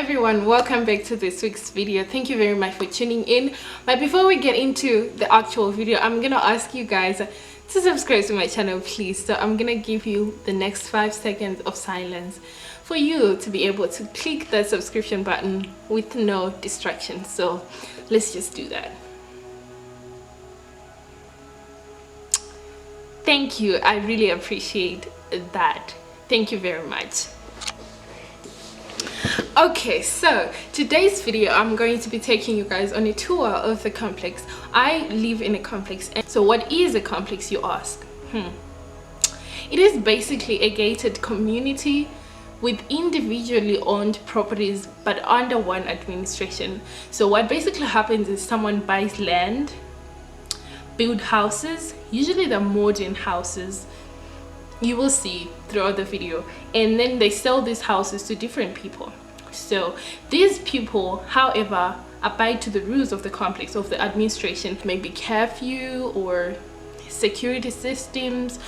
everyone, welcome back to this week's video. Thank you very much for tuning in. But before we get into the actual video, I'm gonna ask you guys to subscribe to my channel, please. So I'm gonna give you the next 5 seconds of silence for you to be able to click that subscription button with no distraction. So let's just do that. Thank you. I really appreciate that. Thank you very much. Okay, so today's video I'm going to be taking you guys on a tour of the complex. I live in a complex, and so what is a complex, you ask? It is basically a gated community with individually owned properties but under one administration. So what basically happens is someone buys land, build houses, usually they're modern houses, you will see throughout the video, and then they sell these houses to different people. So these people, however, abide to the rules of the complex, of the administration, maybe curfew or security systems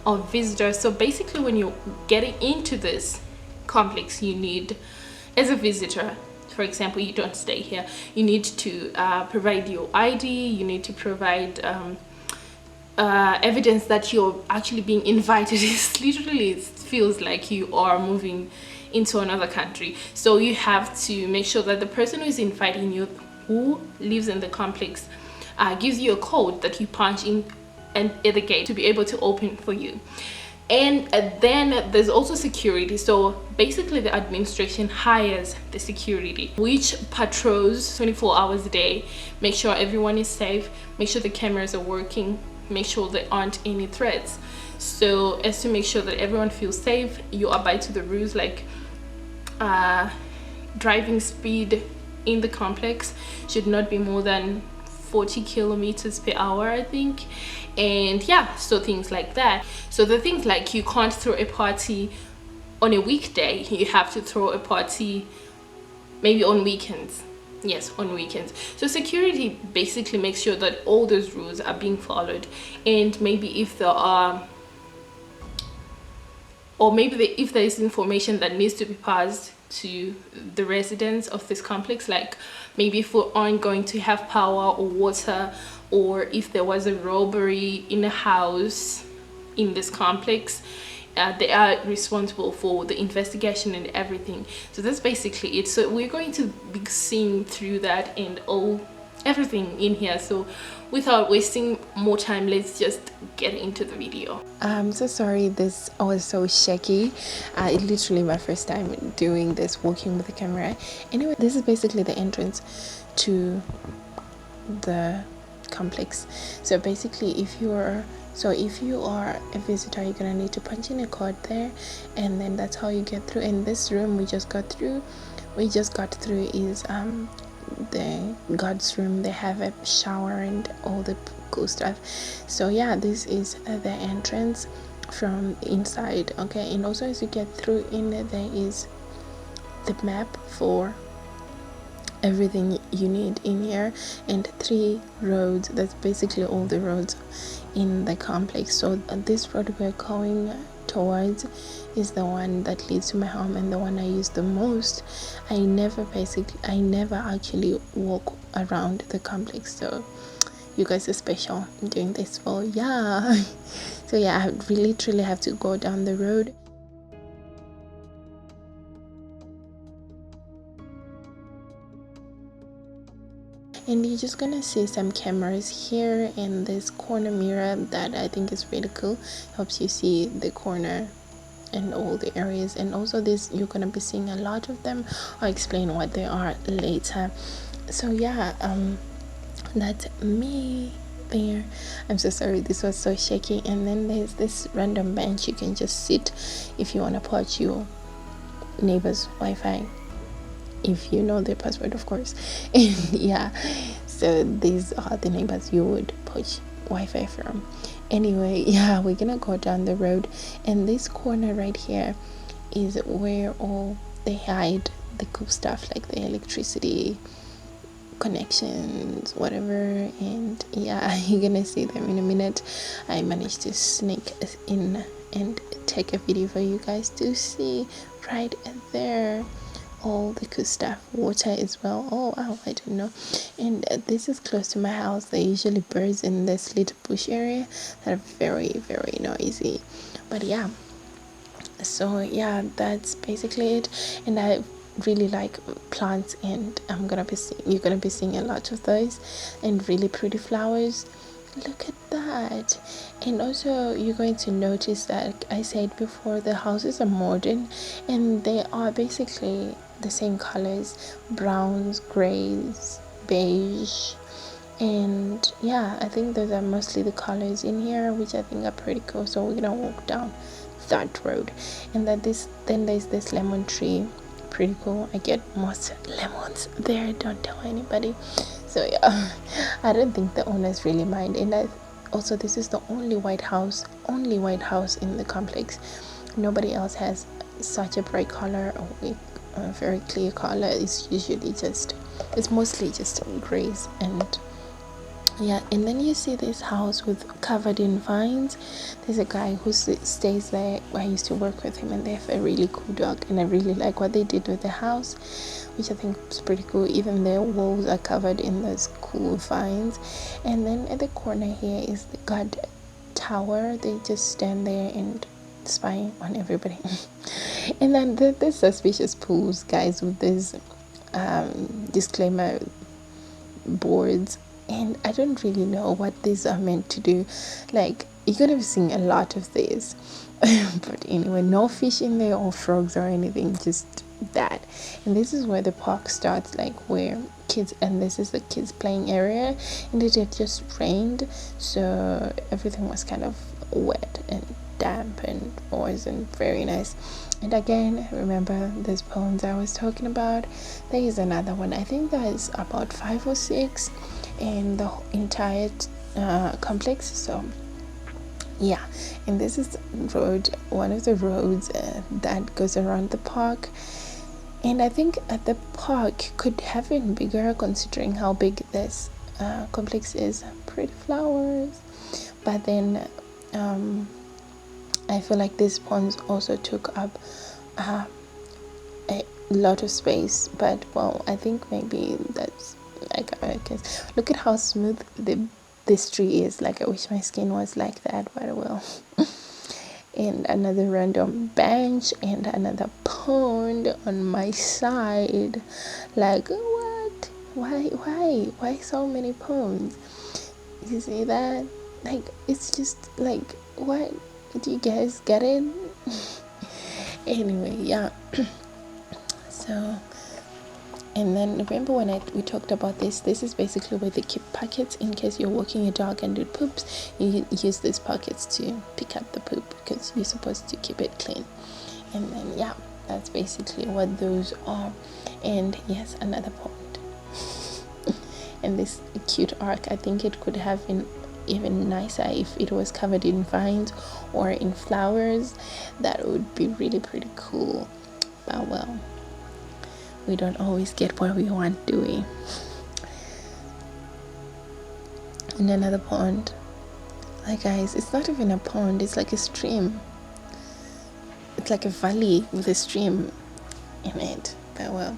or visitors. So basically when you're getting into this complex, you need, as a visitor, for example, you don't stay here, you need to provide your ID, you need to provide evidence that you're actually being invited. It's literally, it feels like you are moving into another country. So you have to make sure that the person who is inviting you, who lives in the complex, gives you a code that you punch in and at the gate to be able to open for you. And then there's also security. So basically the administration hires the security, which patrols 24 hours a day, make sure everyone is safe, make sure the cameras are working, make sure there aren't any threats. So as to make sure that everyone feels safe, you abide to the rules, like driving speed in the complex should not be more than 40 kilometers per hour, I think. And yeah, so things like that. So the things like, you can't throw a party on a weekday, you have to throw a party maybe on weekends. Yes, on weekends. So security basically makes sure that all those rules are being followed. And maybe if there are, or maybe if there is information that needs to be passed to the residents of this complex, like maybe if we aren't going to have power or water, or if there was a robbery in a house in this complex, they are responsible for the investigation and everything. So that's basically it. So we're going to be seeing through that and everything in here. So without wasting more time, let's just get into the video. I'm so sorry this was so shaky. It's literally my first time doing this, walking with the camera. Anyway, this is basically the entrance to the complex. So basically if you are a visitor, you're gonna need to punch in a code there, and then that's how you get through. In this room we just got through is the guards room. They have a shower and all the cool stuff. So yeah, this is the entrance from inside. Okay, and also as you get through in there is the map for everything you need in here, and 3 roads. That's basically all the roads in the complex. So this road we're going towards is the one that leads to my home, and the one I use the most. I never actually walk around the complex, so you guys are special doing this for, yeah. So yeah, I literally have to go down the road. And you're just gonna see some cameras here and this corner mirror that I think is really cool, helps you see the corner and all the areas. And also this, you're gonna be seeing a lot of them. I'll explain what they are later. So yeah, that's me there. I'm so sorry this was so shaky. And then there's this random bench you can just sit if you want to port your neighbor's Wi-Fi, if you know their password, of course. And yeah, so these are the neighbors you would push Wi-Fi from. Anyway, yeah, we're gonna go down the road, and this corner right here is where all they hide the cool stuff, like the electricity connections, whatever. And yeah, you're gonna see them in a minute. I managed to sneak in and take a video for you guys to see right there. all the good stuff. Water as well. Oh wow, I don't know. And this is close to my house. There usually birds in this little bush area that are very very noisy. But yeah, so yeah, that's basically it. And I really like plants, and you're gonna be seeing a lot of those, and really pretty flowers. Look at that. And also you're going to notice that, like I said before, the houses are modern, and they are basically the same colors: browns, grays, beige. And yeah, I think those are mostly the colors in here, which I think are pretty cool. So we're gonna walk down that road, and then there's this lemon tree. Pretty cool. I get most lemons there, don't tell anybody. So yeah, I don't think the owners really mind. And also, this is the only white house in the complex. Nobody else has such a bright color or a very clear color. It's mostly just grays. And yeah, and then you see this house with covered in vines. There's a guy who stays there. I used to work with him, and they have a really cool dog, and I really like what they did with the house, which I think is pretty cool. Even their walls are covered in those cool vines. And then at the corner here is the guard tower. They just stand there and spy on everybody. And then the suspicious pools, guys, with this disclaimer boards. And I don't really know what these are meant to do. Like, you're gonna be seeing a lot of this. But anyway, no fish in there or frogs or anything, just that. And this is where the park starts, like where kids, and this is the kids playing area. And it had just rained, so everything was kind of wet and damp and wasn't very nice. And again, remember those ponds I was talking about? There is another one. I think that is about 5 or 6 in the entire complex. So yeah, and this is one of the roads that goes around the park. And I think the park could have been bigger, considering how big this complex is. Pretty flowers. But then I feel like these ponds also took up a lot of space. But well, I think maybe that's like, I guess, look at how smooth this tree is. Like, I wish my skin was like that, but well. And another random bench and another pond on my side. Like, what? Why so many ponds? You see that? Like, it's just like, what? Do you guys get it? Anyway, yeah. So, and then remember when we talked about this is basically where they keep packets in case you're walking your dog and it poops. You use these pockets to pick up the poop, because you're supposed to keep it clean. And then yeah, that's basically what those are. And yes, another pond. And this cute arc, I think it could have been even nicer if it was covered in vines or in flowers. That would be really pretty cool. But well, we don't always get what we want, do we? And another pond. Like, guys, it's not even a pond, it's like a stream. It's like a valley with a stream in it. But well,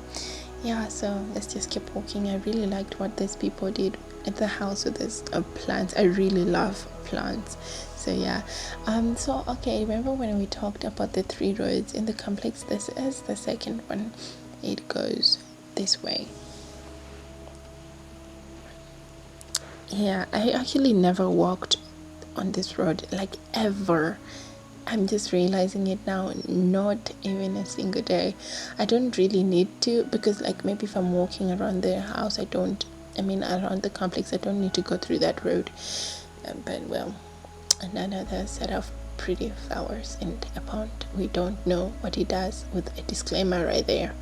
yeah, so let's just keep walking. I really liked what these people did at the house with this plants. I really love plants. So yeah, so okay, remember when we talked about the 3 roads in the complex? This is the second one. It goes this way. Yeah, I actually never walked on this road, like, ever. I'm just realizing it now. Not even a single day. I don't really need to, because like, maybe if I'm walking around the house, around the complex, I don't need to go through that road. But well, another set of pretty flowers and a pond. We don't know what it does, with a disclaimer right there.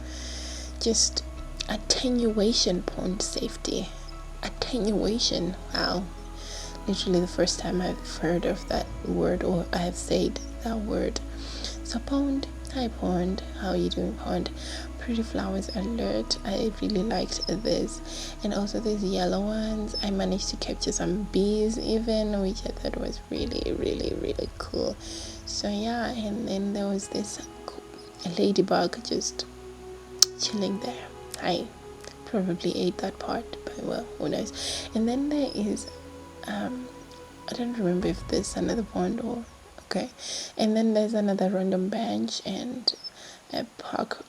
Just attenuation pond safety. Attenuation. Wow. Literally the first time I've heard of that word, or I have said that word. So pond. Hi pond. How are you doing, pond? Pretty flowers alert. I really liked this. And also these yellow ones. I managed to capture some bees even, which I thought was really, really, really cool. So yeah, and then there was this ladybug just chilling there. I probably ate that part, but well, who knows. And then there is I don't remember if there's another pond or okay. And then there's another random bench and a park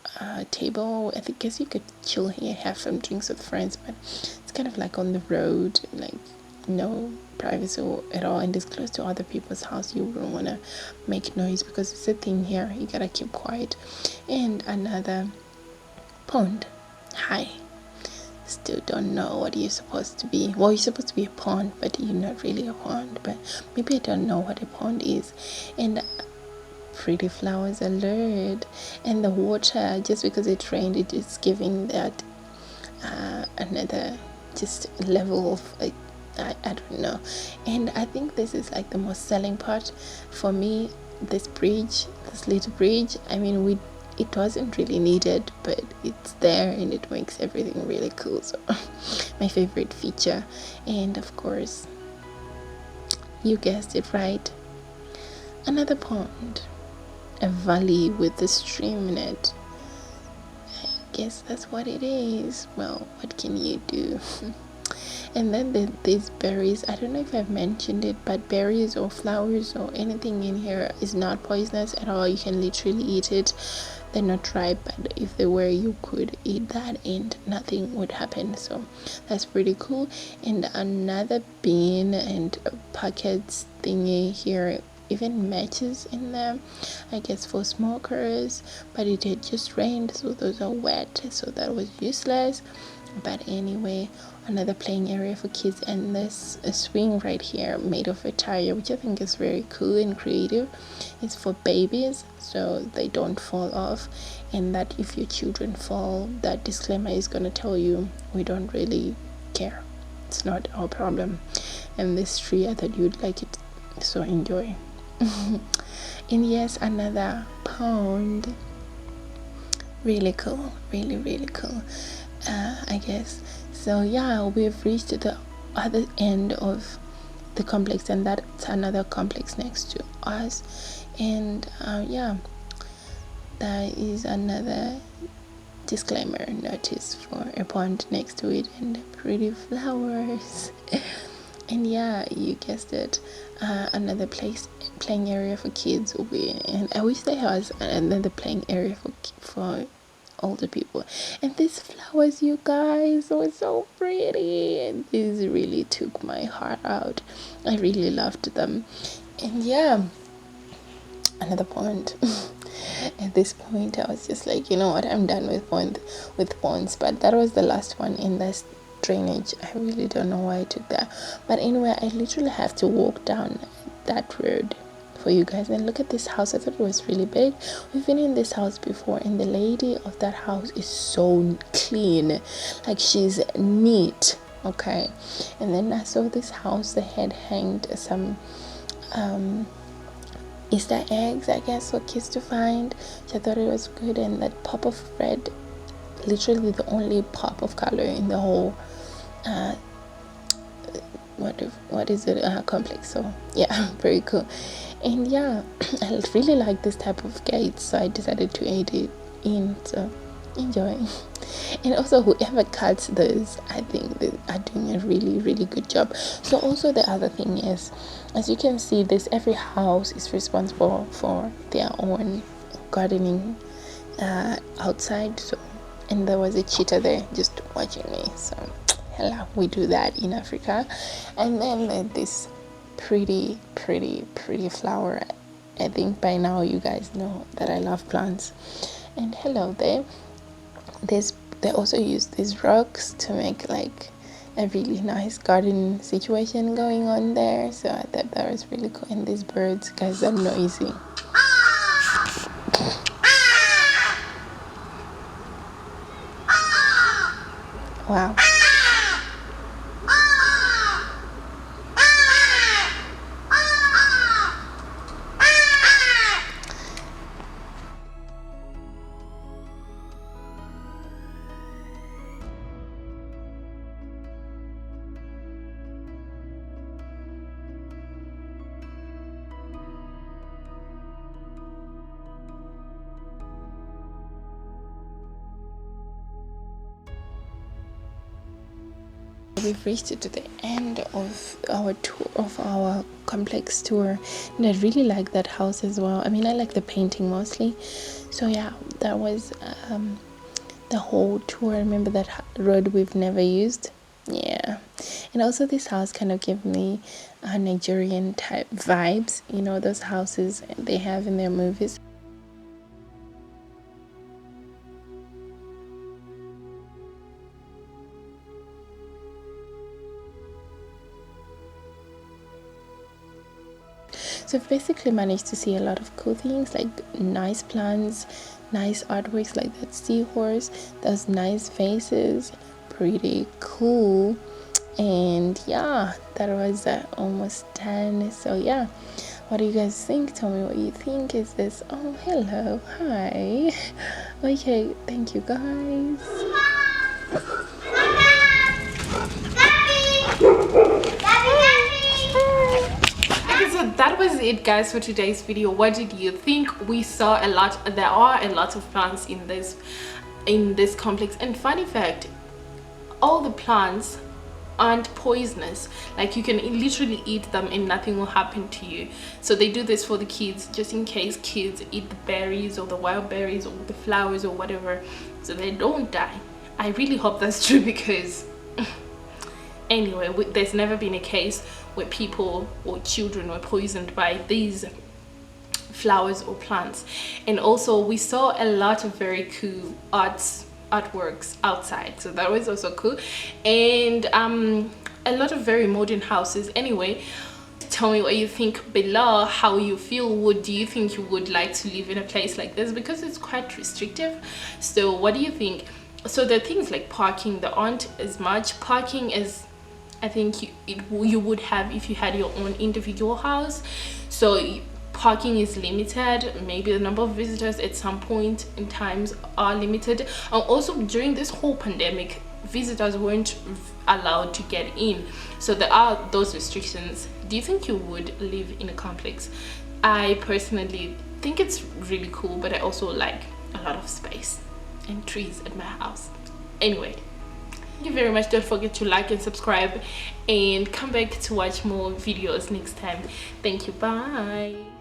table. I think guess you could chill here, have some drinks with friends, but it's kind of like on the road, like no privacy at all, and it's close to other people's house. You wouldn't want to make noise because it's a thing here. You gotta keep quiet. And another pond. Hi. Still don't know what you're supposed to be. Well, you're supposed to be a pond, but you're not really a pond. But maybe I don't know what a pond is. And pretty flowers alert. And the water, just because it rained, it is giving that another just level of like, I don't know. And I think this is like the most selling part for me. This bridge, this little bridge, I mean, it wasn't really needed, but it's there and it makes everything really cool. So my favorite feature. And of course, you guessed it right, another pond, a valley with a stream in it. I guess that's what it is. Well, what can you do? And then these berries, I don't know if I've mentioned it, but berries or flowers or anything in here is not poisonous at all. You can literally eat it. They're not ripe, but if they were, you could eat that and nothing would happen. So that's pretty cool. And another bin and packets thingy here, even matches in them, I guess for smokers, but it had just rained, so those are wet, so that was useless. But anyway, another playing area for kids, and this a swing right here made of a tire, which I think is very cool and creative. It's for babies so they don't fall off, and that if your children fall, that disclaimer is going to tell you we don't really care, it's not our problem. And this tree, I thought you'd like it, so enjoy. And yes, another pond, really cool, really cool. I guess so. Yeah, we've reached the other end of the complex, and that's another complex next to us. And yeah, that is another disclaimer notice for a pond next to it and pretty flowers. And yeah, you guessed it, another playing area for kids. And I wish there was another playing area for older people. And these flowers, you guys, were so pretty, and these really took my heart out. I really loved them. And yeah, another pond. At this point I was just like, you know what, I'm done with ponds. But that was the last one in this drainage. I really don't know why I took that, but anyway, I literally have to walk down that road for you guys. And look at this house. I thought it was really big. We've been in this house before, and the lady of that house is so clean, like she's neat. Okay. And then I saw this house, they had hanged some Easter eggs, I guess, for kids to find. So I thought it was good. And that pop of red, literally the only pop of color in the whole what is it, complex. So yeah, very cool. And yeah, I really like this type of gates, so I decided to add it in. So enjoy. And also, whoever cuts those, I think they are doing a really good job. So also the other thing is, as you can see, this every house is responsible for their own gardening outside. So, and there was a cheetah there just watching me. So hello, we do that in Africa. And then this pretty flower. I think by now you guys know that I love plants. And hello there. They also use these rocks to make like a really nice garden situation going on there. So I thought that was really cool. And these birds, guys, are noisy. Wow. we've reached to the end of our tour, of our complex tour, and I really like that house as well. I mean, I like the painting mostly. So yeah, that was the whole tour. I remember that road we've never used. Yeah, and also this house kind of gave me Nigerian type vibes, you know, those houses they have in their movies. So I've basically managed to see a lot of cool things, like nice plants, nice artworks like that seahorse, those nice faces, pretty cool. And yeah, that was almost done. So yeah, what do you guys think? Tell me what you think. Is this, oh hello, hi. Okay, thank you guys. That was it, guys, for today's video. What did you think? We saw a lot. There are a lot of plants in this complex, and funny fact, all the plants aren't poisonous. Like, you can literally eat them and nothing will happen to you. So they do this for the kids, just in case kids eat the berries or the wild berries or the flowers or whatever, so they don't die. I really hope that's true, because anyway, there's never been a case where people or children were poisoned by these flowers or plants. And also we saw a lot of very cool artworks outside, so that was also cool. And a lot of very modern houses. Anyway, tell me what you think below, how you feel. Do you think you would like to live in a place like this? Because it's quite restrictive. So what do you think? So the things like parking, there aren't as much parking as I think you would have if you had your own individual house. So parking is limited. Maybe the number of visitors at some point in times are limited. And also during this whole pandemic, visitors weren't allowed to get in, so there are those restrictions. Do you think you would live in a complex? I personally think it's really cool, but I also like a lot of space and trees at my house. Anyway, thank you very much. Don't forget to like and subscribe, and come back to watch more videos next time. Thank you. Bye.